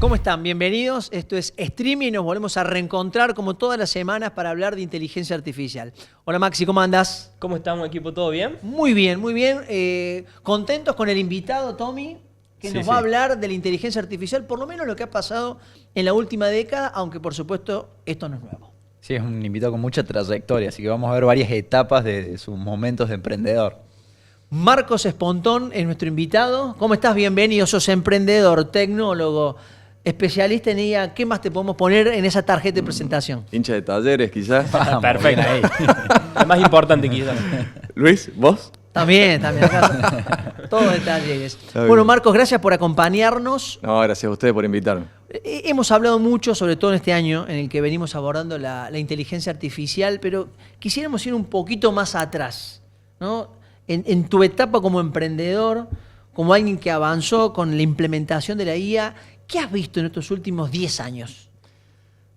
¿Cómo están? Bienvenidos. Esto es Streaming y nos volvemos a reencontrar como todas las semanas para hablar de inteligencia artificial. Hola Maxi, ¿cómo andás? ¿Cómo estamos, equipo? ¿Todo bien? Muy bien, muy bien. Contentos con el invitado, Tommy, que nos va a hablar de la inteligencia artificial, por lo menos lo que ha pasado en la última década, aunque por supuesto esto no es nuevo. Sí, es un invitado con mucha trayectoria, así que vamos a ver varias etapas de sus momentos de emprendedor. Marcos Espontón es nuestro invitado. ¿Cómo estás? Bienvenido. Sos emprendedor, tecnólogo, especialista en IA. ¿Qué más te podemos poner en esa tarjeta de presentación? Hincha de talleres, quizás. Perfecto. Ahí. Lo más importante, quizás. Luis, ¿vos? También. Acá, todos detalles. Bueno, Marcos, gracias por acompañarnos. No, gracias a ustedes por invitarme. Hemos hablado mucho, sobre todo en este año, en el que venimos abordando la inteligencia artificial, pero quisiéramos ir un poquito más atrás, ¿no? En tu etapa como emprendedor, como alguien que avanzó con la implementación de la IA, ¿qué has visto en estos últimos 10 años?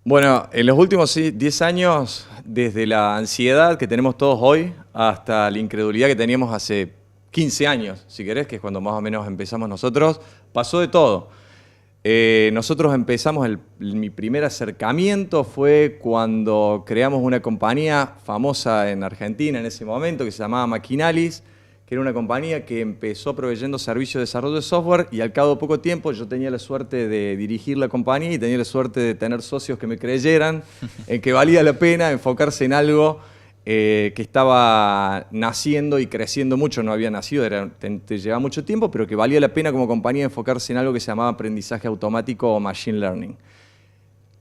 Bueno, en los últimos 10 años, desde la ansiedad que tenemos todos hoy hasta la incredulidad que teníamos hace 15 años, si querés, que es cuando más o menos empezamos nosotros, pasó de todo. Nosotros empezamos, mi primer acercamiento fue cuando creamos una compañía famosa en Argentina en ese momento que se llamaba Maquinalis, que era una compañía que empezó proveyendo servicios de desarrollo de software y al cabo de poco tiempo yo tenía la suerte de dirigir la compañía y tenía la suerte de tener socios que me creyeran en que valía la pena enfocarse en algo que estaba naciendo y creciendo mucho, no había nacido, te llevaba mucho tiempo, pero que valía la pena como compañía enfocarse en algo que se llamaba aprendizaje automático o machine learning.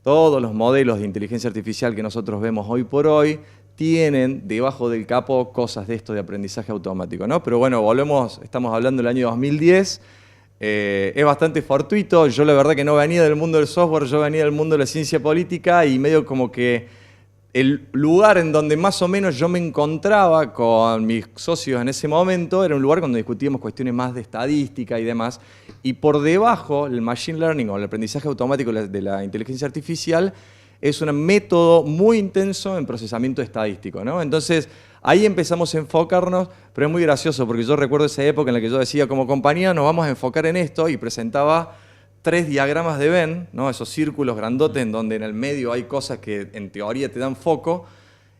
Todos los modelos de inteligencia artificial que nosotros vemos hoy por hoy tienen debajo del capo cosas de esto de aprendizaje automático, ¿no? Pero bueno, estamos hablando del año 2010, es bastante fortuito, yo la verdad que no venía del mundo del software, yo venía del mundo de la ciencia política y medio como que el lugar en donde más o menos yo me encontraba con mis socios en ese momento era un lugar donde discutíamos cuestiones más de estadística y demás. Y por debajo, el machine learning o el aprendizaje automático de la inteligencia artificial es un método muy intenso en procesamiento estadístico, ¿no? Entonces, ahí empezamos a enfocarnos, pero es muy gracioso porque yo recuerdo esa época en la que yo decía, como compañía nos vamos a enfocar en esto y presentaba 3 diagramas de Venn, ¿no? Esos círculos grandotes en donde en el medio hay cosas que en teoría te dan foco,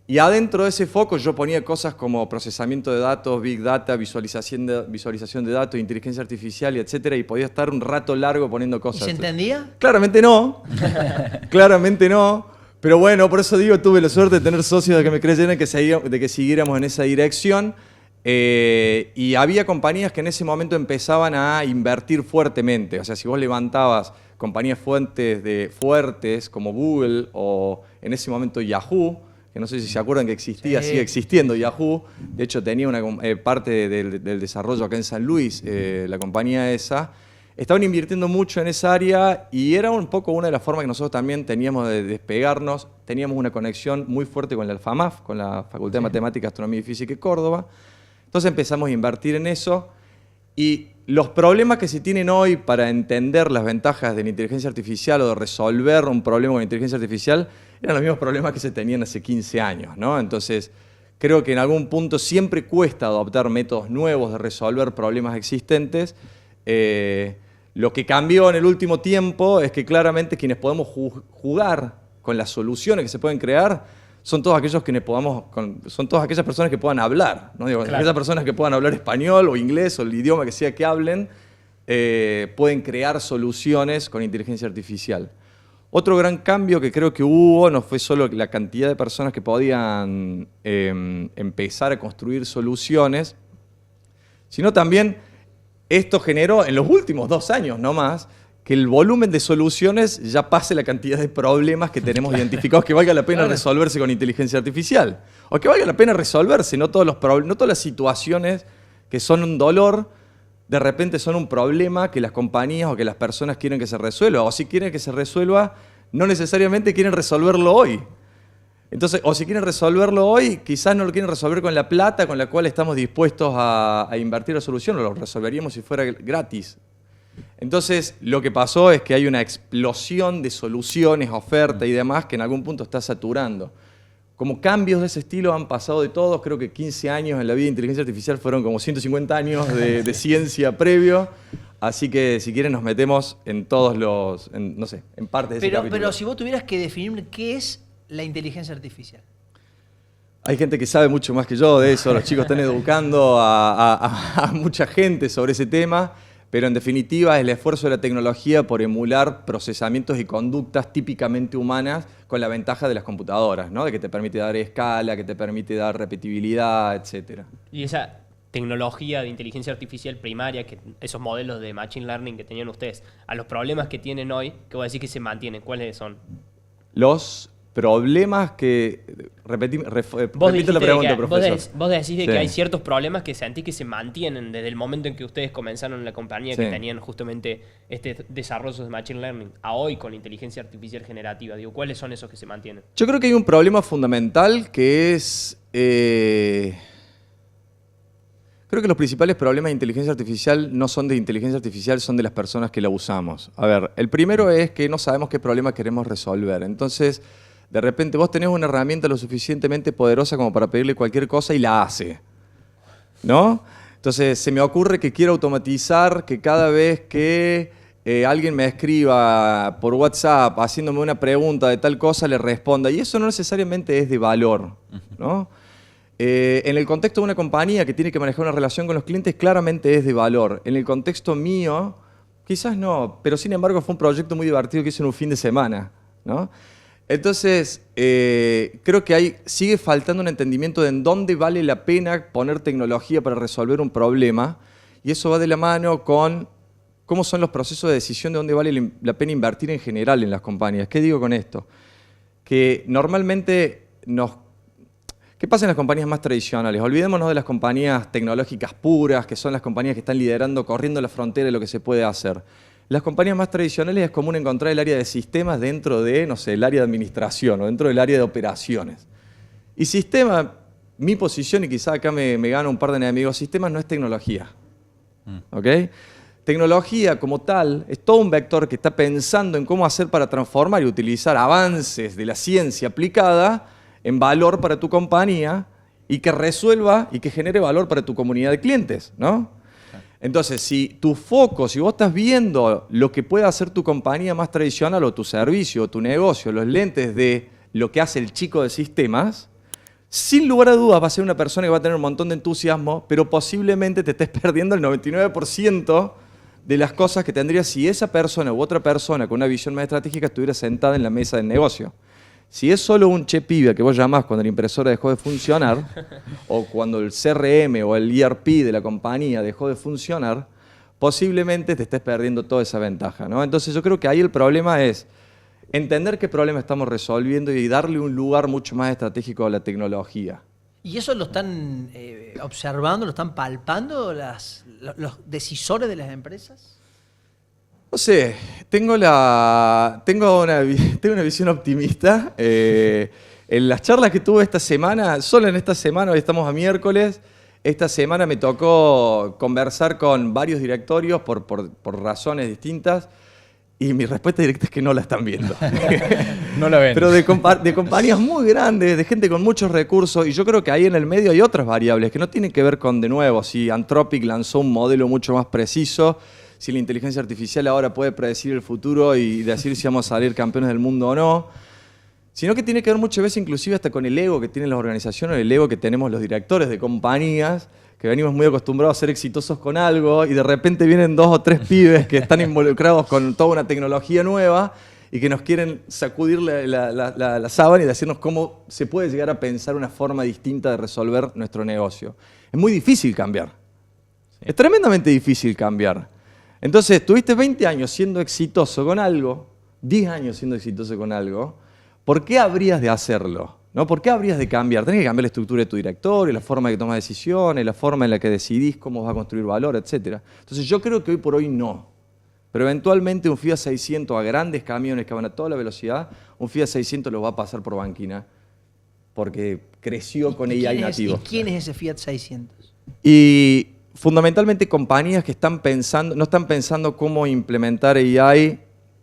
y adentro de ese foco yo ponía cosas como procesamiento de datos, big data, visualización de datos, inteligencia artificial, etcétera, y podía estar un rato largo poniendo cosas. ¿Y se entendía? Claramente no, claramente no, pero bueno, por eso digo, tuve la suerte de tener socios de que me creyeran de que siguiéramos en esa dirección. Y había compañías que en ese momento empezaban a invertir fuertemente. O sea, si vos levantabas compañías fuertes como Google o en ese momento Yahoo, que no sé si se acuerdan que existía, sigue existiendo Yahoo. De hecho, tenía una parte del desarrollo acá en San Luis, la compañía esa. Estaban invirtiendo mucho en esa área y era un poco una de las formas que nosotros también teníamos de despegarnos. Teníamos una conexión muy fuerte con la FAMAF, con la Facultad de Matemática, Astronomía y Física de Córdoba. Entonces empezamos a invertir en eso y los problemas que se tienen hoy para entender las ventajas de la inteligencia artificial o de resolver un problema con la inteligencia artificial eran los mismos problemas que se tenían hace 15 años, ¿no? Entonces creo que en algún punto siempre cuesta adoptar métodos nuevos de resolver problemas existentes. Lo que cambió en el último tiempo es que claramente quienes podemos jugar con las soluciones que se pueden crear son todas aquellas personas que puedan hablar, ¿no? Digo, claro. Aquellas personas que puedan hablar español o inglés o el idioma que sea que hablen, pueden crear soluciones con inteligencia artificial. Otro gran cambio que creo que hubo no fue solo la cantidad de personas que podían empezar a construir soluciones, sino también esto generó en los últimos 2 años no más que el volumen de soluciones ya pase la cantidad de problemas que tenemos identificados que valga la pena resolverse con inteligencia artificial. O que valga la pena resolverse, no todas las situaciones que son un dolor, de repente son un problema que las compañías o que las personas quieren que se resuelva. O si quieren que se resuelva, no necesariamente quieren resolverlo hoy. Entonces, o si quieren resolverlo hoy, quizás no lo quieren resolver con la plata con la cual estamos dispuestos a invertir la solución, o lo resolveríamos si fuera gratis. Entonces, lo que pasó es que hay una explosión de soluciones, oferta y demás que en algún punto está saturando. Como cambios de ese estilo han pasado de todos, creo que 15 años en la vida de inteligencia artificial fueron como 150 años de ciencia previo. Así que si quieren nos metemos en todos los, no sé, en partes de ese capítulo. Pero si vos tuvieras que definir qué es la inteligencia artificial. Hay gente que sabe mucho más que yo de eso, los chicos están educando a mucha gente sobre ese tema, pero en definitiva es el esfuerzo de la tecnología por emular procesamientos y conductas típicamente humanas con la ventaja de las computadoras, ¿no? De que te permite dar escala, que te permite dar repetibilidad, etcétera. Y esa tecnología de inteligencia artificial primaria, que esos modelos de machine learning que tenían ustedes, a los problemas que tienen hoy, que voy a decir que se mantienen, ¿cuáles son? Los problemas que... repite la pregunta, profesor. Vos decís de Sí. que hay ciertos problemas que sentís que se mantienen desde el momento en que ustedes comenzaron en la compañía, que Sí. tenían justamente este desarrollo de machine learning, a hoy con inteligencia artificial generativa. Digo, ¿cuáles son esos que se mantienen? Yo creo que hay un problema fundamental que es... creo que los principales problemas de inteligencia artificial no son de inteligencia artificial, son de las personas que la usamos. A ver, el primero es que no sabemos qué problema queremos resolver. Entonces, de repente vos tenés una herramienta lo suficientemente poderosa como para pedirle cualquier cosa y la hace, ¿no? Entonces, se me ocurre que quiero automatizar que cada vez que alguien me escriba por WhatsApp haciéndome una pregunta de tal cosa, le responda. Y eso no necesariamente es de valor, ¿no? En el contexto de una compañía que tiene que manejar una relación con los clientes, claramente es de valor. En el contexto mío, quizás no, pero sin embargo fue un proyecto muy divertido que hice en un fin de semana, ¿no? Entonces, creo que sigue faltando un entendimiento de en dónde vale la pena poner tecnología para resolver un problema, y eso va de la mano con cómo son los procesos de decisión de dónde vale la pena invertir en general en las compañías. ¿Qué digo con esto? Que normalmente ¿qué pasa en las compañías más tradicionales? Olvidémonos de las compañías tecnológicas puras, que son las compañías que están liderando, corriendo la frontera de lo que se puede hacer. Las compañías más tradicionales es común encontrar el área de sistemas dentro de, no sé, el área de administración o dentro del área de operaciones. Y sistema, mi posición, y quizá acá me gano un par de enemigos, sistemas no es tecnología. ¿Ok? Tecnología como tal es todo un vector que está pensando en cómo hacer para transformar y utilizar avances de la ciencia aplicada en valor para tu compañía y que resuelva y que genere valor para tu comunidad de clientes, ¿no? Entonces, si vos estás viendo lo que puede hacer tu compañía más tradicional o tu servicio o tu negocio, los lentes de lo que hace el chico de sistemas, sin lugar a dudas va a ser una persona que va a tener un montón de entusiasmo, pero posiblemente te estés perdiendo el 99% de las cosas que tendría si esa persona u otra persona con una visión más estratégica estuviera sentada en la mesa del negocio. Si es solo un che pibe que vos llamás cuando la impresora dejó de funcionar, o cuando el CRM o el ERP de la compañía dejó de funcionar, posiblemente te estés perdiendo toda esa ventaja, ¿no? Entonces yo creo que ahí el problema es entender qué problema estamos resolviendo y darle un lugar mucho más estratégico a la tecnología. ¿Y eso lo están observando, lo están palpando los decisores de las empresas? No sé, tengo una visión optimista. En las charlas que tuve esta semana, solo en esta semana, hoy estamos a miércoles, esta semana me tocó conversar con varios directorios por razones distintas y mi respuesta directa es que no la están viendo. No la ven. Pero de compañías muy grandes, de gente con muchos recursos, y yo creo que ahí en el medio hay otras variables que no tienen que ver con, de nuevo, si Anthropic lanzó un modelo mucho más preciso, si la inteligencia artificial ahora puede predecir el futuro y decir si vamos a salir campeones del mundo o no, sino que tiene que ver muchas veces inclusive hasta con el ego que tienen las organizaciones, el ego que tenemos los directores de compañías, que venimos muy acostumbrados a ser exitosos con algo y de repente vienen 2 o 3 pibes que están involucrados con toda una tecnología nueva y que nos quieren sacudir la sábana y decirnos cómo se puede llegar a pensar una forma distinta de resolver nuestro negocio. Es muy difícil cambiar. Es tremendamente difícil cambiar. Entonces, estuviste 20 años siendo exitoso con algo, 10 años siendo exitoso con algo, ¿por qué habrías de hacerlo? ¿No? ¿Por qué habrías de cambiar? Tenés que cambiar la estructura de tu directorio, la forma en que tomas decisiones, la forma en la que decidís cómo vas a construir valor, etc. Entonces, yo creo que hoy por hoy no. Pero eventualmente un Fiat 600 a grandes camiones que van a toda la velocidad, un Fiat 600 lo va a pasar por banquina porque creció con AI nativo. ¿Y quién es ese Fiat 600? Y fundamentalmente compañías que no están pensando cómo implementar AI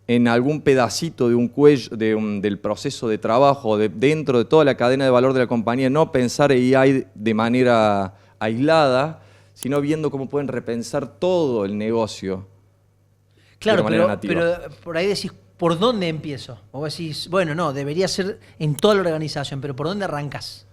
en algún pedacito de un cuello, del proceso de trabajo, dentro de toda la cadena de valor de la compañía, no pensar AI de manera aislada, sino viendo cómo pueden repensar todo el negocio Claro, manera nativa. pero por ahí decís, ¿por dónde empiezo? O decís, bueno, no, debería ser en toda la organización, pero ¿por dónde arrancas?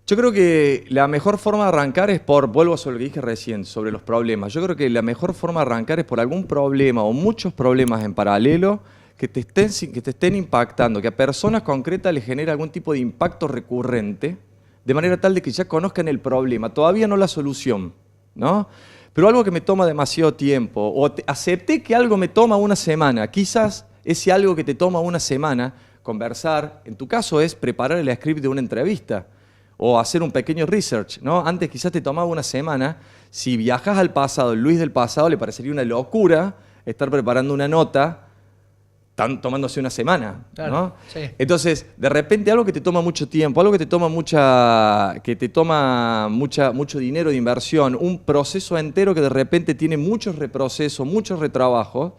Yo creo que la mejor forma de arrancar es vuelvo sobre lo que dije recién, sobre los problemas. Yo creo que la mejor forma de arrancar es por algún problema o muchos problemas en paralelo que te estén impactando, que a personas concretas les genere algún tipo de impacto recurrente, de manera tal de que ya conozcan el problema, todavía no la solución, ¿no? Pero algo que me toma demasiado tiempo, o acepté que algo me toma una semana, quizás ese algo que te toma una semana, conversar, en tu caso es preparar el script de una entrevista, o hacer un pequeño research, ¿no? Antes quizás te tomaba una semana. Si viajas al pasado, el Luis del pasado, le parecería una locura estar preparando una nota tomándose una semana, Claro, ¿no? sí. Entonces, de repente algo que te toma mucho tiempo, algo que te toma mucho dinero de inversión, un proceso entero que de repente tiene muchos reprocesos, muchos retrabajos,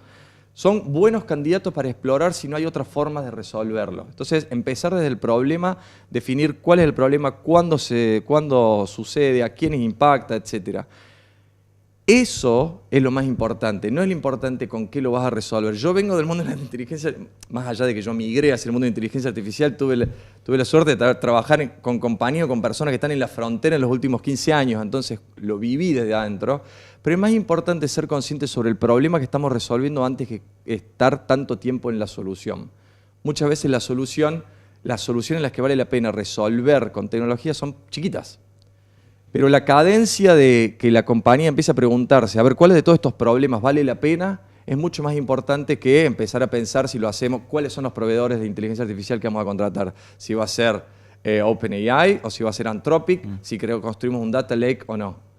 son buenos candidatos para explorar si no hay otra forma de resolverlo. Entonces, empezar desde el problema, definir cuál es el problema, cuándo sucede, a quiénes impacta, etc. Eso es lo más importante, no es lo importante con qué lo vas a resolver. Yo vengo del mundo de la inteligencia, más allá de que yo migré hacia el mundo de la inteligencia artificial, tuve la suerte de trabajar con compañía, con personas que están en la frontera en los últimos 15 años, entonces lo viví desde adentro. Pero es más importante ser consciente sobre el problema que estamos resolviendo antes que estar tanto tiempo en la solución. Muchas veces las soluciones en las que vale la pena resolver con tecnología son chiquitas. Pero la cadencia de que la compañía empiece a preguntarse, a ver, ¿cuáles de todos estos problemas vale la pena? Es mucho más importante que empezar a pensar si lo hacemos, cuáles son los proveedores de inteligencia artificial que vamos a contratar. Si va a ser OpenAI o si va a ser Anthropic, si construimos un data lake o no.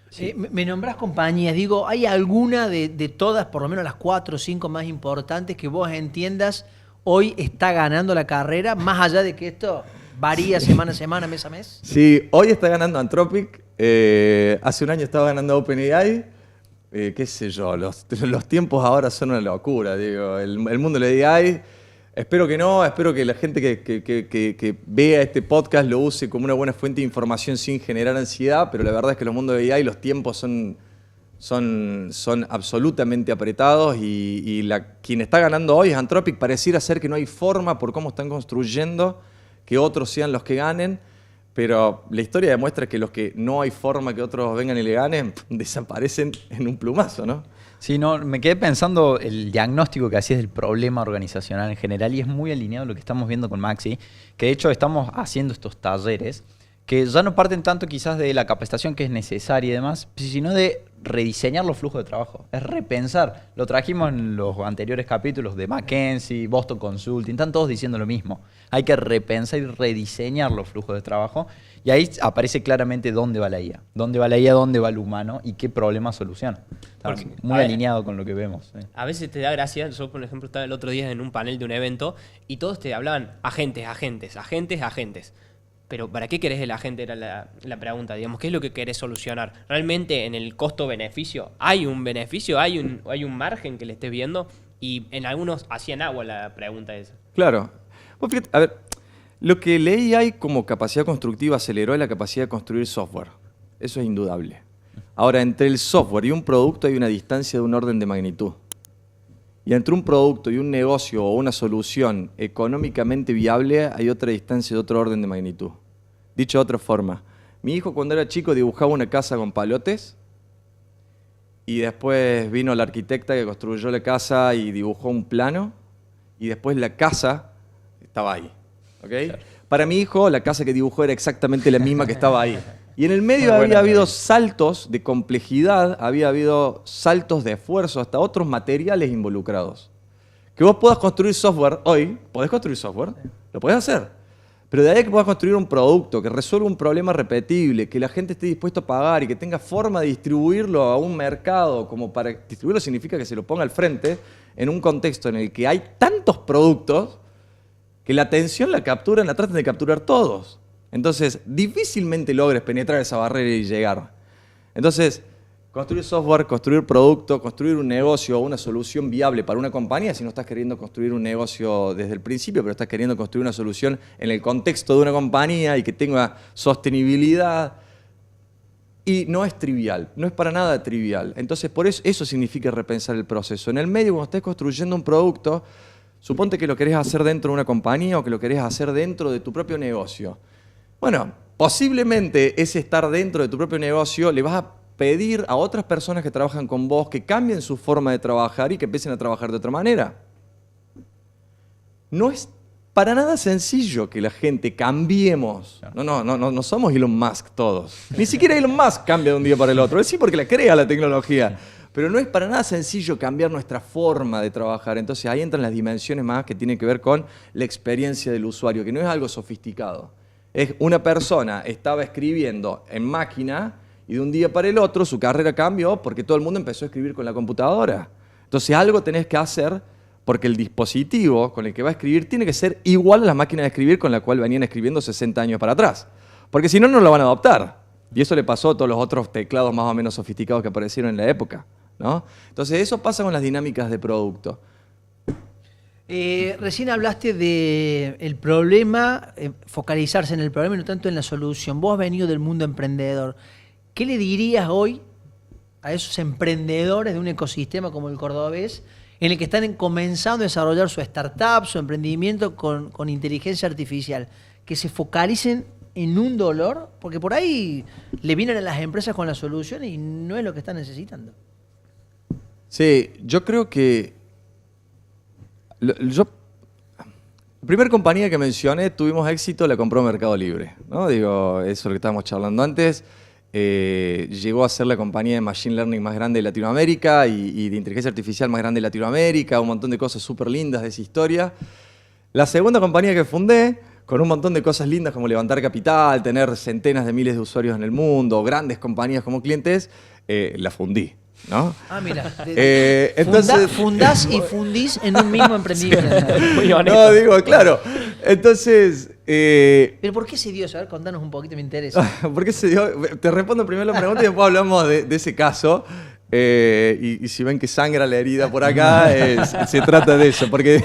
Sí. Me nombrás compañías, digo, ¿hay alguna de todas, por lo menos las 4 o 5 más importantes, que vos entiendas hoy está ganando la carrera, más allá de que esto varía semana a semana, mes a mes? Sí, hoy está ganando Anthropic, hace un año estaba ganando OpenAI, qué sé yo, los tiempos ahora son una locura, digo, el mundo de la AI, espero que no, espero que la gente que vea este podcast lo use como una buena fuente de información sin generar ansiedad, pero la verdad es que los mundos de AI, los tiempos son absolutamente apretados y quien está ganando hoy es Anthropic. Pareciera ser que no hay forma por cómo están construyendo que otros sean los que ganen, pero la historia demuestra que los que no hay forma que otros vengan y le ganen desaparecen en un plumazo, ¿no? Sí, no, me quedé pensando el diagnóstico que hacías del problema organizacional en general y es muy alineado a lo que estamos viendo con Maxi, que de hecho estamos haciendo estos talleres que ya no parten tanto quizás de la capacitación que es necesaria y demás, sino de rediseñar los flujos de trabajo, es repensar. Lo trajimos en los anteriores capítulos de McKinsey, Boston Consulting, están todos diciendo lo mismo. Hay que repensar y rediseñar los flujos de trabajo y ahí aparece claramente dónde va la IA, dónde va el humano y qué problema soluciona. Está muy alineado con lo que vemos. Sí. A veces te da gracia, yo por ejemplo estaba el otro día en un panel de un evento y todos te hablaban agentes. Pero ¿para qué querés el agente? Era la pregunta, digamos. ¿Qué es lo que querés solucionar? ¿Realmente en el costo-beneficio hay un beneficio? ¿Hay un margen que le estés viendo? Y en algunos hacían agua la pregunta esa. Claro. Vos fíjate, a ver, lo que la AI como capacidad constructiva aceleró es la capacidad de construir software. Eso es indudable. Ahora, entre el software y un producto hay una distancia de un orden de magnitud. Y entre un producto y un negocio o una solución económicamente viable hay otra distancia de otro orden de magnitud. Dicho de otra forma, mi hijo cuando era chico dibujaba una casa con palotes y después vino la arquitecta que construyó la casa y dibujó un plano y después la casa estaba ahí. ¿Okay? Claro. Para mi hijo la casa que dibujó era exactamente la misma que estaba ahí. Y en el medio había habido saltos de complejidad, había habido saltos de esfuerzo, hasta otros materiales involucrados. Que vos puedas construir software hoy, podés construir software, lo podés hacer. Pero de ahí que puedas construir un producto que resuelva un problema repetible, que la gente esté dispuesto a pagar y que tenga forma de distribuirlo a un mercado, como para distribuirlo significa que se lo ponga al frente, en un contexto en el que hay tantos productos que la atención la tratan de capturar todos. Entonces, difícilmente logres penetrar esa barrera y llegar. Entonces, construir software, construir producto, construir un negocio o una solución viable para una compañía, si no estás queriendo construir un negocio desde el principio, pero estás queriendo construir una solución en el contexto de una compañía y que tenga sostenibilidad, Y no es trivial, no es para nada trivial. Entonces, por eso significa repensar el proceso. En el medio, cuando estés construyendo un producto, suponte que lo querés hacer dentro de una compañía o que lo querés hacer dentro de tu propio negocio. Bueno, posiblemente ese estar dentro de tu propio negocio le vas a pedir a otras personas que trabajan con vos que cambien su forma de trabajar y que empiecen a trabajar de otra manera. No es para nada sencillo que la gente cambiemos. No somos Elon Musk todos. Ni siquiera Elon Musk cambia de un día para el otro. Es sí porque la crea la tecnología. Pero no es para nada sencillo cambiar nuestra forma de trabajar. Entonces ahí entran las dimensiones más que tienen que ver con la experiencia del usuario, que no es algo sofisticado. Es una persona estaba escribiendo en máquina y de un día para el otro su carrera cambió porque todo el mundo empezó a escribir con la computadora. Entonces algo tenés que hacer porque el dispositivo con el que va a escribir tiene que ser igual a la máquina de escribir con la cual venían escribiendo 60 años para atrás. Porque si no, no lo van a adoptar. Y eso le pasó a todos los otros teclados más o menos sofisticados que aparecieron en la época, ¿no? Entonces eso pasa con las dinámicas de producto. Recién hablaste del problema, focalizarse en el problema y no tanto en la solución. Vos has venido del mundo emprendedor. ¿Qué le dirías hoy a esos emprendedores de un ecosistema como el cordobés, en el que están comenzando a desarrollar su startup, su emprendimiento con inteligencia artificial? Que se focalicen en un dolor, porque por ahí le vienen a las empresas con la solución y no es lo que están necesitando. Sí, yo creo que... La primera compañía que mencioné, tuvimos éxito, la compró Mercado Libre, ¿no? Digo, eso es lo que estábamos charlando antes. Llegó a ser la compañía de Machine Learning más grande de Latinoamérica y de inteligencia artificial más grande de Latinoamérica, un montón de cosas súper lindas de esa historia. La segunda compañía que fundé, con un montón de cosas lindas como levantar capital, tener centenas de miles de usuarios en el mundo, grandes compañías como clientes, la fundí, ¿no? Ah, mira. Entonces, fundás y fundís en un mismo emprendimiento. Muy honesto. no, digo, claro. Entonces... ¿Pero por qué se dio eso? A ver, contanos un poquito, me interesa. ¿Por qué se dio? Te respondo primero la pregunta y después hablamos de ese caso. Y si ven que sangra la herida por acá, se trata de eso, porque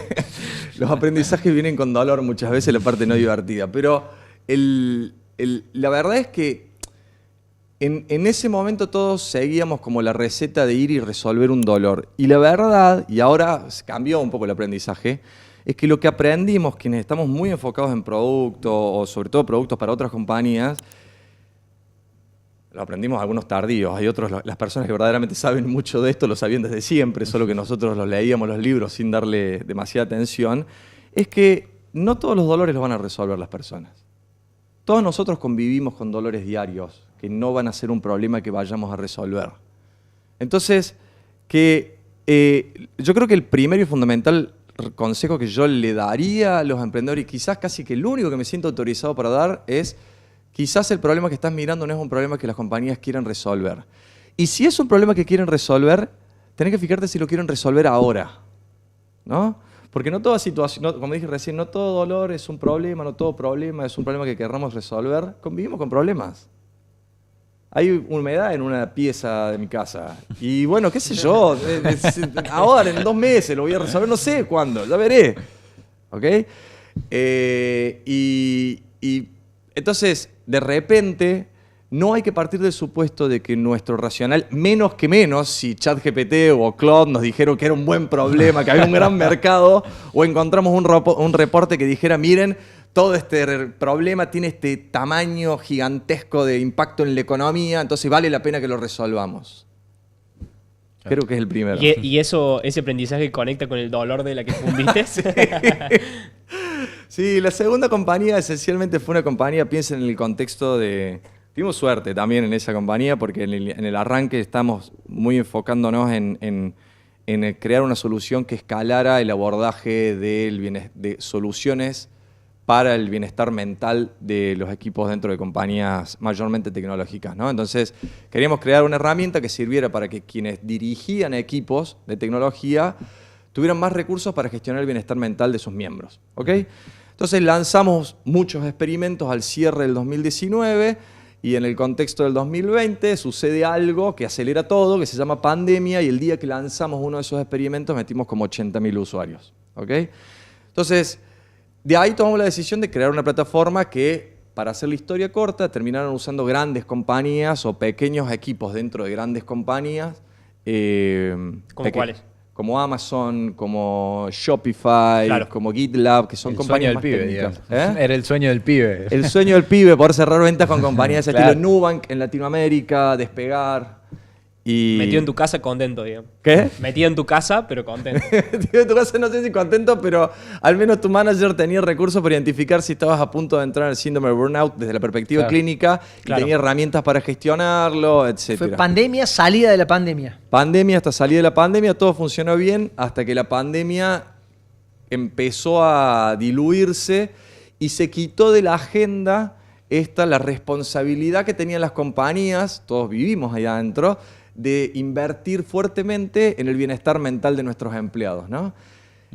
los aprendizajes vienen con dolor muchas veces, la parte no divertida. Pero la verdad es que en ese momento todos seguíamos como la receta de ir y resolver un dolor. Y la verdad, y ahora cambió un poco el aprendizaje, es que lo que aprendimos, quienes estamos muy enfocados en productos, o sobre todo productos para otras compañías, lo aprendimos algunos tardíos, hay otros, las personas que verdaderamente saben mucho de esto lo sabían desde siempre, solo que nosotros los leíamos los libros sin darle demasiada atención, es que no todos los dolores los van a resolver las personas. Todos nosotros convivimos con dolores diarios que no van a ser un problema que vayamos a resolver. Entonces, yo creo que el primero y fundamental consejo que yo le daría a los emprendedores, y quizás casi que el único que me siento autorizado para dar, es quizás el problema que estás mirando no es un problema que las compañías quieren resolver. Y si es un problema que quieren resolver, tenés que fijarte si lo quieren resolver ahora, ¿no? Porque no toda situación, como dije recién, no todo dolor es un problema, no todo problema es un problema que querramos resolver. Convivimos con problemas. Hay humedad en una pieza de mi casa. Y bueno, qué sé yo, ahora, en 2 meses lo voy a resolver, no sé cuándo, ya veré. ¿Ok? Y entonces, de repente, no hay que partir del supuesto de que nuestro racional, menos que menos, si ChatGPT o Claude nos dijeron que era un buen problema, que había un gran mercado, o encontramos un reporte que dijera, miren, todo este problema tiene este tamaño gigantesco de impacto en la economía, entonces vale la pena que lo resolvamos. Creo que es el primero. ¿Y ese aprendizaje conecta con el dolor de la que fundiste? Sí, la segunda compañía esencialmente fue una compañía, piensen en el contexto de... Tuvimos suerte también en esa compañía porque en el arranque estamos muy enfocándonos en crear una solución que escalara el abordaje de soluciones para el bienestar mental de los equipos dentro de compañías mayormente tecnológicas, ¿no? Entonces, queríamos crear una herramienta que sirviera para que quienes dirigían equipos de tecnología tuvieran más recursos para gestionar el bienestar mental de sus miembros, ¿ok? Entonces, lanzamos muchos experimentos al cierre del 2019 y en el contexto del 2020 sucede algo que acelera todo, que se llama pandemia, y el día que lanzamos uno de esos experimentos metimos como 80.000 usuarios, ¿ok? Entonces, de ahí tomamos la decisión de crear una plataforma que para hacer la historia corta, terminaron usando grandes compañías o pequeños equipos dentro de grandes compañías. ¿Cómo cuáles? Como Amazon, como Shopify, Claro. como GitLab, que son El compañías sueño del más pibe, técnicas. digamos. Era el sueño del pibe. El sueño del pibe, poder cerrar ventas con compañías de Claro. estilo Nubank en Latinoamérica, Despegar. Y... Metido en tu casa contento, digamos. ¿Qué? Metido en tu casa, pero contento. Tío, en tu casa no sé si contento, pero al menos tu manager tenía recursos para identificar si estabas a punto de entrar en el síndrome de burnout desde la perspectiva Claro. clínica y Claro. tenía herramientas para gestionarlo, Fue etc. pandemia, salida de la pandemia. Pandemia, hasta salida de la pandemia, todo funcionó bien hasta que la pandemia empezó a diluirse y se quitó de la agenda la responsabilidad que tenían las compañías, todos vivimos ahí adentro, de invertir fuertemente en el bienestar mental de nuestros empleados, ¿no?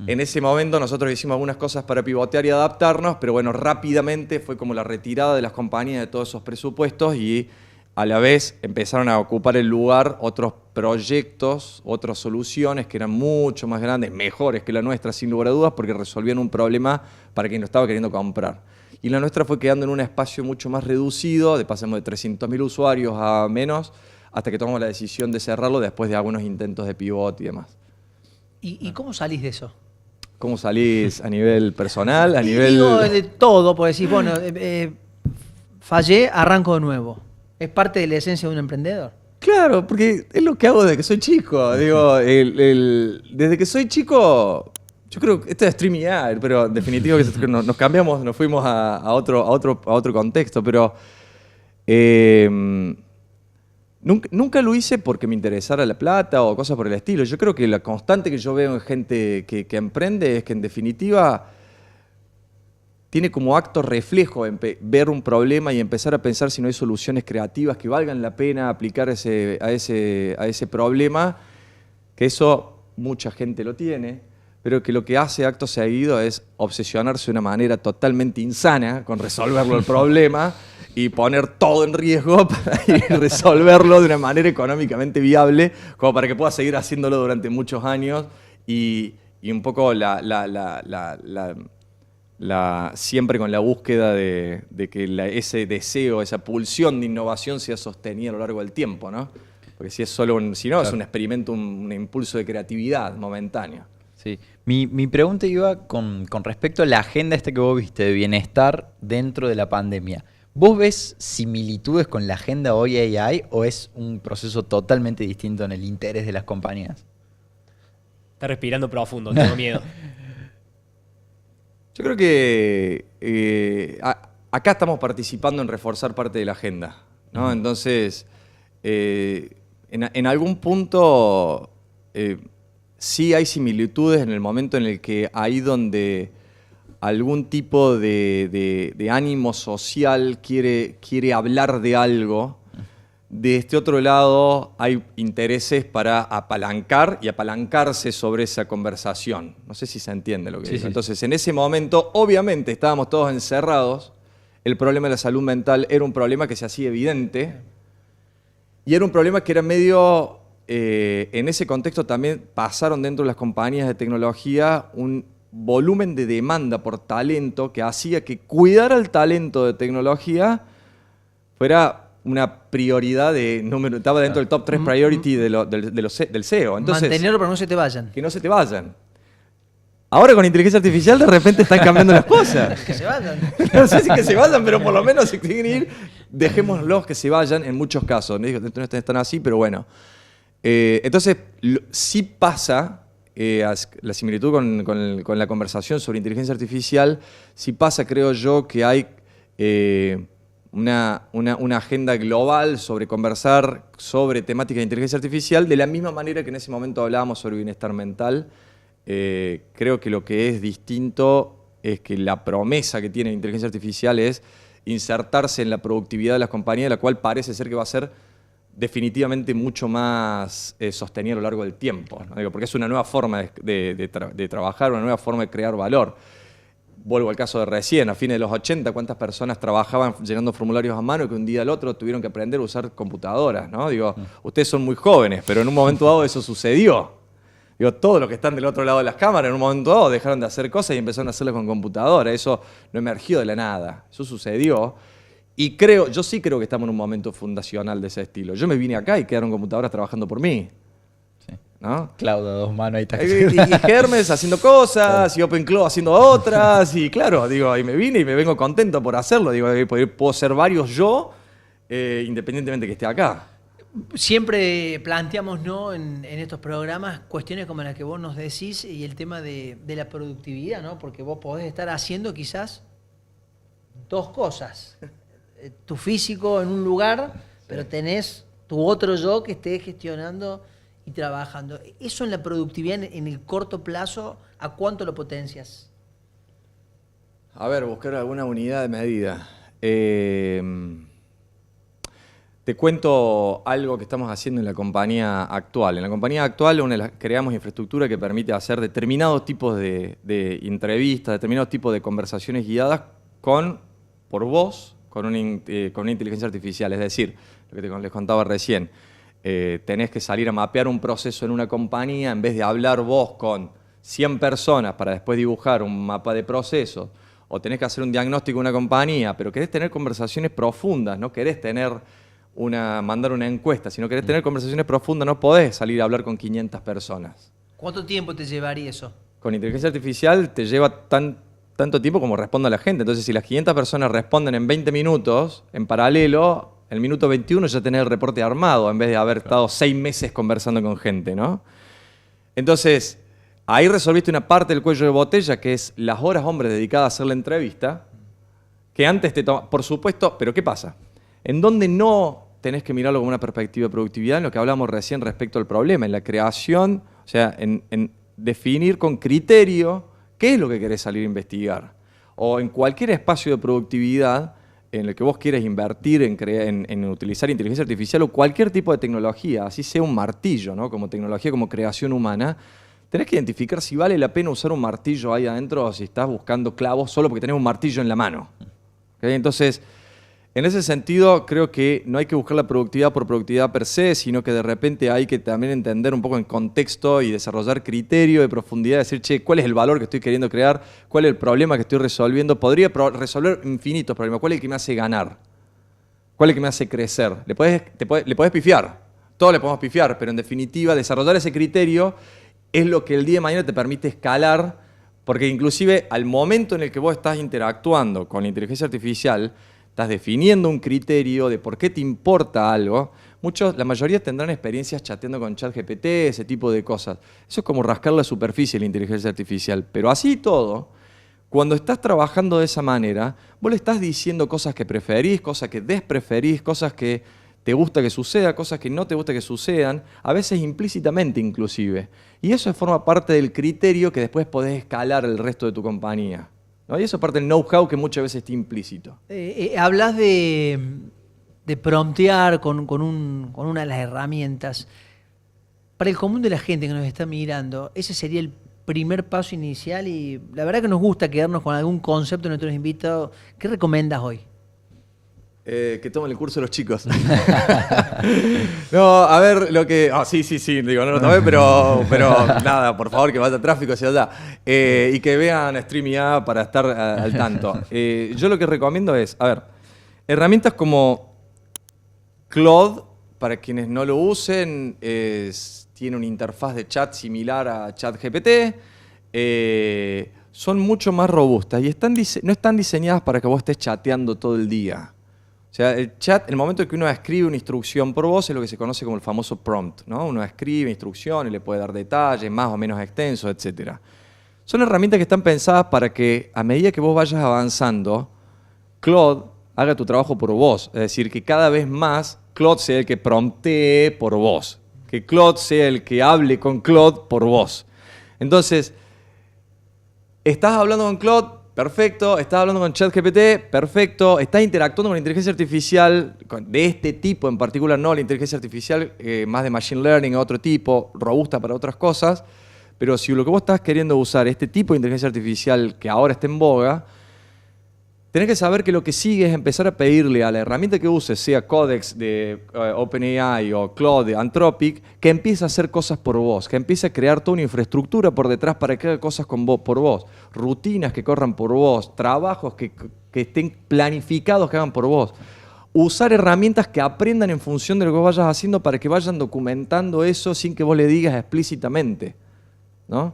En ese momento nosotros hicimos algunas cosas para pivotear y adaptarnos, pero bueno, rápidamente fue como la retirada de las compañías de todos esos presupuestos y a la vez empezaron a ocupar el lugar otros proyectos, otras soluciones que eran mucho más grandes, mejores que la nuestra, sin lugar a dudas, porque resolvían un problema para quien lo estaba queriendo comprar. Y la nuestra fue quedando en un espacio mucho más reducido, pasamos de 300.000 usuarios a menos, hasta que tomamos la decisión de cerrarlo después de algunos intentos de pivot y demás. ¿Y cómo salís de eso? ¿Cómo salís a nivel personal, a Y nivel...? digo de todo, porque decís, bueno, fallé, arranco de nuevo. ¿Es parte de la esencia de un emprendedor? Claro, porque es lo que hago desde que soy chico. Digo, desde que soy chico, yo creo que esto es StreamYard, pero en definitiva que nos cambiamos, nos fuimos a otro contexto, pero nunca lo hice porque me interesara la plata o cosas por el estilo. Yo creo que la constante que yo veo en gente que emprende es que en definitiva tiene como acto reflejo ver un problema y empezar a pensar si no hay soluciones creativas que valgan la pena aplicar a ese problema, que eso mucha gente lo tiene, pero que lo que hace acto seguido es obsesionarse de una manera totalmente insana con resolverlo el problema y poner todo en riesgo para ir a resolverlo de una manera económicamente viable, como para que pueda seguir haciéndolo durante muchos años y un poco siempre con la búsqueda de que ese deseo, esa pulsión de innovación sea sostenida a lo largo del tiempo, ¿no? Porque si es solo si no, es un experimento, un impulso de creatividad momentáneo. Sí. Mi pregunta iba con respecto a la agenda que vos viste de bienestar dentro de la pandemia. ¿Vos ves similitudes con la agenda hoy AI o es un proceso totalmente distinto en el interés de las compañías? Está respirando profundo, tengo miedo. Yo creo que acá estamos participando en reforzar parte de la agenda, ¿no? Entonces, en algún punto sí hay similitudes en el momento en el que ahí donde algún tipo de ánimo social quiere hablar de algo, de este otro lado hay intereses para apalancar y apalancarse sobre esa conversación. No sé si se entiende lo que digo. Sí. Entonces, en ese momento, obviamente, estábamos todos encerrados. El problema de la salud mental era un problema que se hacía evidente. Y era un problema que era medio... en ese contexto también pasaron dentro de las compañías de tecnología un volumen de demanda por talento que hacía que cuidar al talento de tecnología fuera una prioridad de número, estaba dentro del top 3 priority del CEO. Entonces, Mantenerlo para que no se te vayan. que no se te vayan. Ahora con inteligencia artificial de repente están cambiando las cosas. Que se vayan. No sé si que se vayan, pero por lo menos si quieren ir, dejémoslos que se vayan en muchos casos. No digo que no están así, pero bueno. Entonces, sí pasa, la similitud con la conversación sobre inteligencia artificial, sí pasa, creo yo, que hay una agenda global sobre conversar sobre temáticas de inteligencia artificial, de la misma manera que en ese momento hablábamos sobre bienestar mental. Creo que lo que es distinto es que la promesa que tiene la inteligencia artificial es insertarse en la productividad de las compañías, la cual parece ser que va a ser definitivamente mucho más sostenida a lo largo del tiempo, ¿no? Digo, porque es una nueva forma de trabajar, una nueva forma de crear valor. Vuelvo al caso de recién, a fines de los 80, ¿cuántas personas trabajaban llenando formularios a mano que un día al otro tuvieron que aprender a usar computadoras, ¿no? Digo, ustedes son muy jóvenes, pero en un momento dado eso sucedió. Digo, todos los que están del otro lado de las cámaras en un momento dado dejaron de hacer cosas y empezaron a hacerlas con computadora. Eso no emergió de la nada, eso sucedió. Y yo sí creo que estamos en un momento fundacional de ese estilo. Yo me vine acá y quedaron computadoras trabajando por mí. ¿No? Claudio, 2 manos, ahí está. Y Hermes haciendo cosas, y OpenClaw haciendo otras, y claro, digo, y me vine y me vengo contento por hacerlo. Digo, puedo ser varios yo, independientemente que esté acá. Siempre planteamos, ¿no?, en estos programas cuestiones como las que vos nos decís y el tema de la productividad, ¿no? Porque vos podés estar haciendo quizás 2 cosas. Tu físico en un lugar, pero tenés tu otro yo que esté gestionando y trabajando. Eso en la productividad en el corto plazo, ¿a cuánto lo potencias? A ver, buscar alguna unidad de medida. Te cuento algo que estamos haciendo en la compañía actual. En la compañía actual creamos infraestructura que permite hacer determinados tipos de entrevistas, determinados tipos de conversaciones guiadas por voz, con una inteligencia artificial. Es decir, lo que les contaba recién. Tenés que salir a mapear un proceso en una compañía, en vez de hablar vos con 100 personas para después dibujar un mapa de procesos, o tenés que hacer un diagnóstico de una compañía, pero querés tener conversaciones profundas, no querés mandar una encuesta, si no querés tener conversaciones profundas, no podés salir a hablar con 500 personas. ¿Cuánto tiempo te llevaría eso? Con inteligencia artificial te lleva tanto tiempo como responde la gente. Entonces, si las 500 personas responden en 20 minutos, en paralelo, el minuto 21 ya tenés el reporte armado, en vez de haber estado 6 meses conversando con gente, ¿no? Entonces, ahí resolviste una parte del cuello de botella, que es las horas, hombres, dedicadas a hacer la entrevista, que antes te tomaba. Por supuesto, pero ¿qué pasa? En donde no tenés que mirarlo como una perspectiva de productividad, en lo que hablamos recién respecto al problema, en la creación, o sea, en definir con criterio qué es lo que querés salir a investigar. O en cualquier espacio de productividad en el que vos quieras invertir en utilizar inteligencia artificial o cualquier tipo de tecnología, así sea un martillo, ¿no?, como tecnología, como creación humana, tenés que identificar si vale la pena usar un martillo ahí adentro o si estás buscando clavos solo porque tenés un martillo en la mano. ¿Okay? Entonces, en ese sentido, creo que no hay que buscar la productividad por productividad per se, sino que de repente hay que también entender un poco en contexto y desarrollar criterio de profundidad, decir, che, ¿cuál es el valor que estoy queriendo crear? ¿Cuál es el problema que estoy resolviendo? Podría resolver infinitos problemas. ¿Cuál es el que me hace ganar? ¿Cuál es el que me hace crecer? Le podés pifiar. Todos le podemos pifiar, pero en definitiva, desarrollar ese criterio es lo que el día de mañana te permite escalar, porque inclusive al momento en el que vos estás interactuando con la inteligencia artificial, estás definiendo un criterio de por qué te importa algo. La mayoría tendrán experiencias chateando con ChatGPT, ese tipo de cosas. Eso es como rascar la superficie de la inteligencia artificial. Pero así y todo, cuando estás trabajando de esa manera, vos le estás diciendo cosas que preferís, cosas que despreferís, cosas que te gusta que suceda, cosas que no te gusta que sucedan, a veces implícitamente inclusive. Y eso forma parte del criterio que después podés escalar el resto de tu compañía, ¿no? Y eso es parte del know-how que muchas veces está implícito. Hablas de promptear con una de las herramientas. Para el común de la gente que nos está mirando, ese sería el primer paso inicial y la verdad que nos gusta quedarnos con algún concepto de nuestros invitados. ¿Qué recomiendas hoy? Que tomen el curso los chicos. No, a ver, lo que... sí, digo, no lo tomé, pero nada, por favor, que vaya tráfico hacia allá. Y que vean StreamYard para estar al tanto. Yo lo que recomiendo es, a ver, herramientas como Claude, para quienes no lo usen, tiene una interfaz de chat similar a ChatGPT. Son mucho más robustas y no están diseñadas para que vos estés chateando todo el día. O sea, el chat, el momento en que uno escribe una instrucción por voz es lo que se conoce como el famoso prompt, ¿no? Uno escribe instrucciones, le puede dar detalles más o menos extensos, etc. Son herramientas que están pensadas para que a medida que vos vayas avanzando, Claude haga tu trabajo por vos. Es decir, que cada vez más Claude sea el que promptee por vos. Que Claude sea el que hable con Claude por vos. Entonces, estás hablando con Claude, perfecto. Estás hablando con ChatGPT, perfecto. Estás interactuando con la inteligencia artificial de este tipo en particular, no la inteligencia artificial más de machine learning, otro tipo, robusta para otras cosas. Pero si lo que vos estás queriendo usar, este tipo de inteligencia artificial que ahora está en boga, tenés que saber que lo que sigue es empezar a pedirle a la herramienta que uses, sea Codex de OpenAI o Claude de Anthropic, que empiece a hacer cosas por vos, que empiece a crear toda una infraestructura por detrás para que haga cosas por vos, rutinas que corran por vos, trabajos que estén planificados que hagan por vos. Usar herramientas que aprendan en función de lo que vos vayas haciendo para que vayan documentando eso sin que vos le digas explícitamente, ¿no?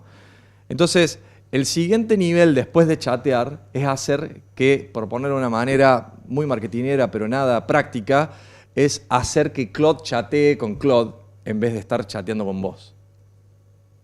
Entonces, el siguiente nivel después de chatear es hacer que, por ponerlo de una manera muy marketinera pero nada práctica, es hacer que Claude chatee con Claude en vez de estar chateando con vos.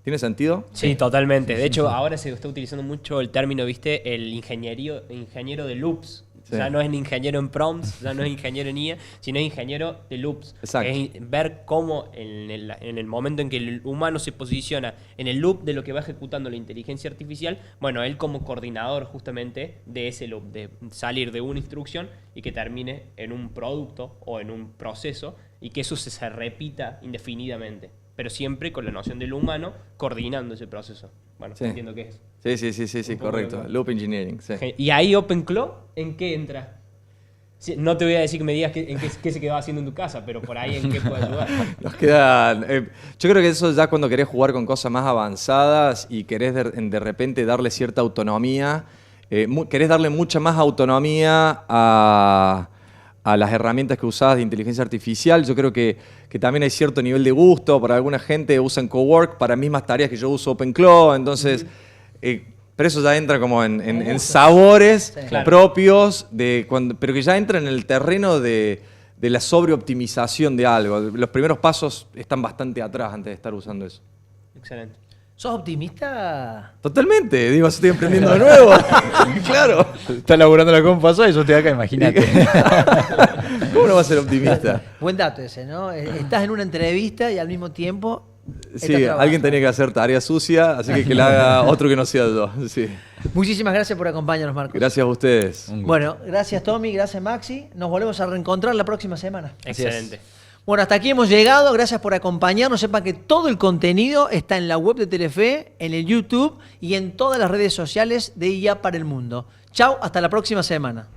¿Tiene sentido? Sí, totalmente. De hecho, ahora se está utilizando mucho el término, ¿viste? El ingeniero de loops. Sí. Ya no es ingeniero en prompts, ya no es ingeniero en IA, sino ingeniero de loops. Exacto. Es ver cómo en el momento en que el humano se posiciona en el loop de lo que va ejecutando la inteligencia artificial, bueno, él como coordinador justamente de ese loop, de salir de una instrucción y que termine en un producto o en un proceso y que eso se repita indefinidamente, pero siempre con la noción del humano coordinando ese proceso. Bueno, Sí. entiendo qué es. Sí, Un poco correcto. de- Loop Engineering, sí. Y ahí OpenClaw, ¿en qué entra? Sí, no te voy a decir que me digas qué se quedaba haciendo en tu casa, pero por ahí en qué puede ayudar. Nos quedan. Yo creo que eso ya cuando querés jugar con cosas más avanzadas y querés de repente darle cierta autonomía, querés darle mucha más autonomía a las herramientas que usás de inteligencia artificial. Yo creo que también hay cierto nivel de gusto. Para alguna gente usan Cowork para mismas tareas que yo uso OpenClaw. Entonces, pero eso ya entra como en sabores Sí. Claro. propios, pero que ya entra en el terreno de la sobreoptimización de algo. Los primeros pasos están bastante atrás antes de estar usando eso. Excelente. ¿Sos optimista? Totalmente, digo, estoy emprendiendo de nuevo. Claro. Está laburando la compa y yo estoy acá, imagínate. ¿Cómo no va a ser optimista? Buen dato ese, ¿no? Estás en una entrevista y al mismo tiempo... Sí, estás trabajando. alguien tenía que hacer tarea sucia, así que la haga otro que no sea yo. Sí. Muchísimas gracias por acompañarnos, Marcos. Gracias a ustedes. Un gusto. Bueno, gracias Tommy, gracias Maxi. Nos volvemos a reencontrar la próxima semana. Así es. Excelente. Bueno, hasta aquí hemos llegado. Gracias por acompañarnos. Sepan que todo el contenido está en la web de Telefe, en el YouTube y en todas las redes sociales de IA para el Mundo. Chau, hasta la próxima semana.